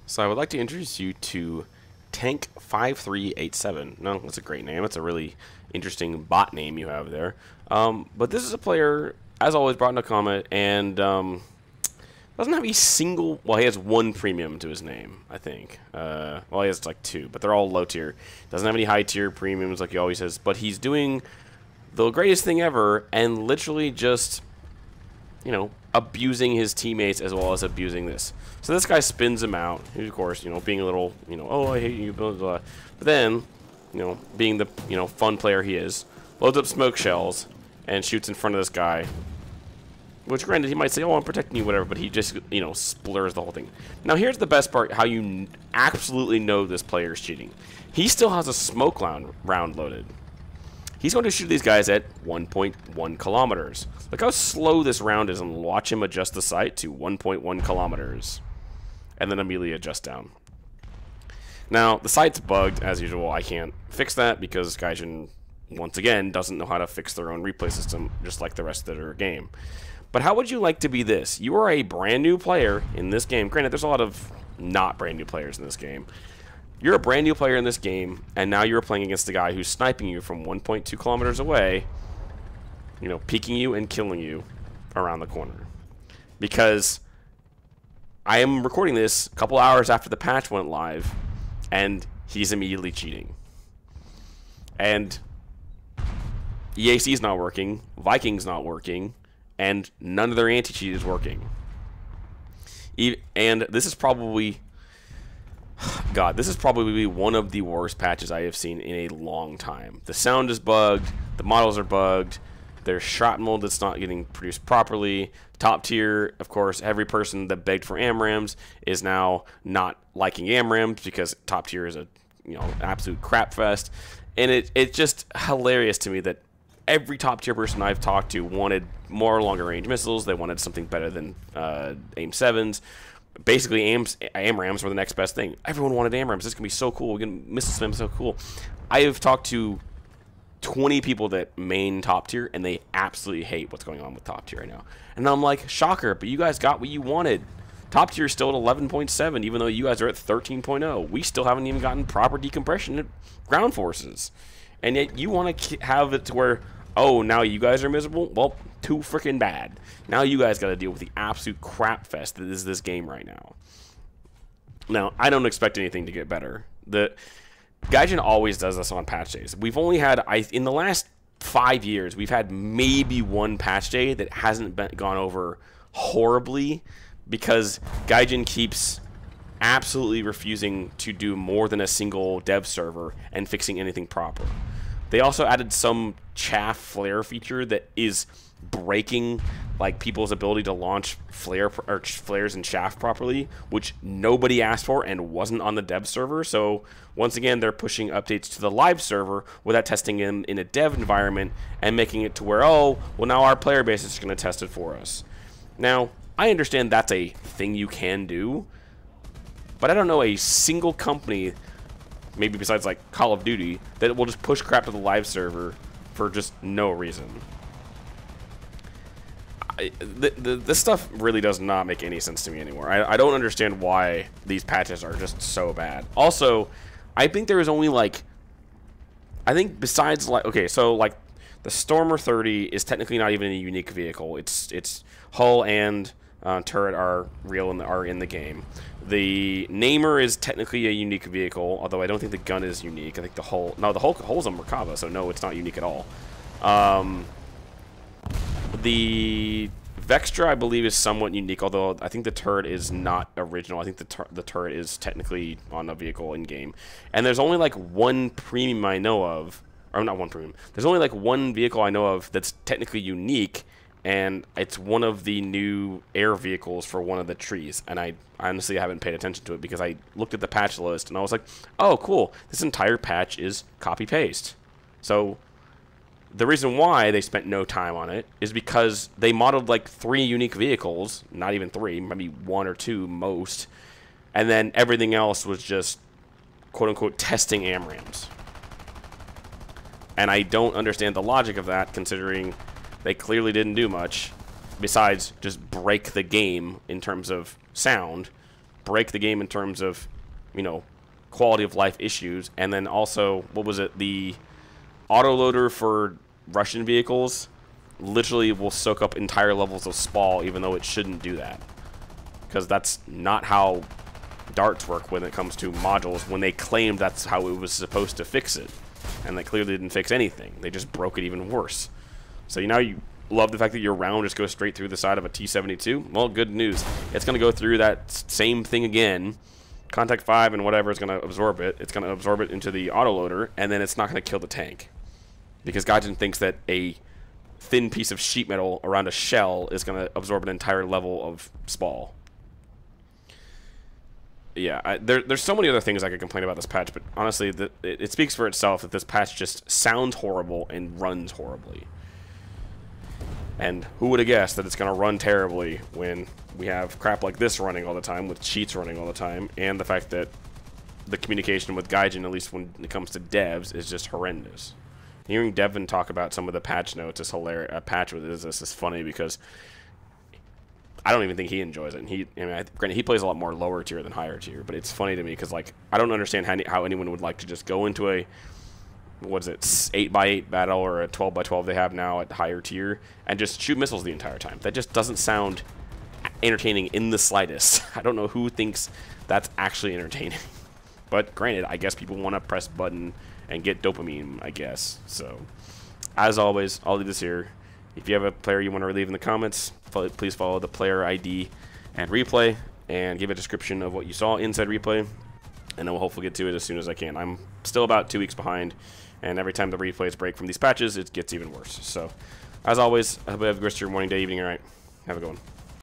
So I would like to introduce you to Tank5387. No, that's a great name. That's a really interesting bot name you have there. But this is a player, as always, brought in a comment, and doesn't have a single... Well, he has one premium to his name, I think. Well, he has like two, but they're all low tier. Doesn't have any high tier premiums like he always has, but he's doing the greatest thing ever and literally just, you know, abusing his teammates as well as abusing this. So this guy spins him out. He's, of course, you know, being a little, you know, oh, I hate you, blah, blah, blah. But then, you know, being the, you know, fun player he is, loads up smoke shells and shoots in front of this guy. Which, granted, he might say, oh, I'm protecting you, whatever, but he just, you know, splurs the whole thing. Now, here's the best part, how you absolutely know this player is cheating. He still has a smoke round loaded. He's going to shoot these guys at 1.1 kilometers. Look how slow this round is, and watch him adjust the sight to 1.1 kilometers. And then immediately adjust down. Now, the sight's bugged, as usual. I can't fix that because Gaijin, once again, doesn't know how to fix their own replay system, just like the rest of their game. But how would you like to be this? You are a brand new player in this game. Granted, there's a lot of not brand new players in this game. You're a brand new player in this game, and now you're playing against a guy who's sniping you from 1.2 kilometers away, you know, peeking you and killing you around the corner. Because I am recording this a couple hours after the patch went live, and he's immediately cheating. And EAC's not working, Viking's not working, and none of their anti-cheat is working. And this is probably... God, this is probably one of the worst patches I have seen in a long time. The sound is bugged, the models are bugged, there's shrapnel that's not getting produced properly. Top tier, of course, every person that begged for AMRAAMS is now not liking AMRAAMS because top tier is a, you know, absolute crap fest. And it's just hilarious to me that every top tier person I've talked to wanted more longer range missiles. They wanted something better than AIM-7s. Basically, AMRAAMS were the next best thing. Everyone wanted AMRAAMS. This can be so cool. We can missile spam so cool. I have talked to 20 people that main top tier, and they absolutely hate what's going on with top tier right now. And I'm like, shocker, but you guys got what you wanted. Top tier is still at 11.7, even though you guys are at 13.0. We still haven't even gotten proper decompression at ground forces. And yet you want to have it to where, oh, now you guys are miserable? Well, too freaking bad. Now you guys got to deal with the absolute crap fest that is this game right now. Now, I don't expect anything to get better. The Gaijin always does this on patch days. We've only had, in the last 5 years, we've had maybe one patch day that hasn't gone over horribly because Gaijin keeps absolutely refusing to do more than a single dev server and fixing anything proper. They also added some chaff flare feature that is breaking like people's ability to launch flares and chaff properly, which nobody asked for and wasn't on the dev server. So once again, they're pushing updates to the live server without testing them in a dev environment and making it to where, oh, well, now our player base is going to test it for us. Now, I understand that's a thing you can do, but I don't know a single company, maybe besides like Call of Duty, that will just push crap to the live server for just no reason. This stuff really does not make any sense to me anymore. I don't understand why these patches are just so bad. Also, I think there is only like, I think besides like, okay, so like the Stormer 30 is technically not even a unique vehicle. Its hull and turret are real and are in the game. The Namer is technically a unique vehicle, although I don't think the gun is unique. I think the hull, no, the hull's a Merkava, so no, it's not unique at all. The Vextra, I believe, is somewhat unique, although I think the turret is not original. I think the turret is technically on a vehicle in-game. And there's only like one premium I know of, or not one premium. There's only like one vehicle I know of that's technically unique, and it's one of the new air vehicles for one of the trees. And I honestly haven't paid attention to it because I looked at the patch list and I was like, oh, cool, this entire patch is copy-paste. So the reason why they spent no time on it is because they modeled like 3 unique vehicles, not even 3, maybe 1 or 2 most, and then everything else was just quote-unquote testing AMRAAMS. And I don't understand the logic of that, considering they clearly didn't do much besides just break the game in terms of sound break the game in terms of, you know, quality of life issues. And then also, what was it? The autoloader for Russian vehicles literally will soak up entire levels of SPAL, even though it shouldn't do that. Because that's not how darts work when it comes to modules, when they claimed that's how it was supposed to fix it. And they clearly didn't fix anything. They just broke it even worse. So now you love the fact that your round just goes straight through the side of a T-72. Well, good news. It's going to go through that same thing again. Contact 5 and whatever is going to absorb it. It's going to absorb it into the autoloader, and then it's not going to kill the tank. Because Gaijin thinks that a thin piece of sheet metal around a shell is going to absorb an entire level of SPAL. Yeah, there's so many other things I could complain about this patch, but honestly, it speaks for itself that this patch just sounds horrible and runs horribly. And who would have guessed that it's going to run terribly when we have crap like this running all the time, with cheats running all the time, and the fact that the communication with Gaijin, at least when it comes to devs, is just horrendous. Hearing Devin talk about some of the patch notes is hilarious. A patch with this is funny because I don't even think he enjoys it. And granted, he plays a lot more lower tier than higher tier, but it's funny to me because, like, I don't understand how anyone would like to just go into a, what is it, 8x8 battle or a 12x12 they have now at higher tier and just shoot missiles the entire time. That just doesn't sound entertaining in the slightest. I don't know who thinks that's actually entertaining. But granted, I guess people want to press button and get dopamine, I guess. So, as always, I'll leave this here. If you have a player you want to leave in the comments, please follow the player ID and replay and give a description of what you saw inside replay, and then we'll hopefully get to it as soon as I can. I'm still about 2 weeks behind, and every time the replays break from these patches, it gets even worse. So, as always, I hope you have a great rest of your morning, day, evening, all right. Have a good one.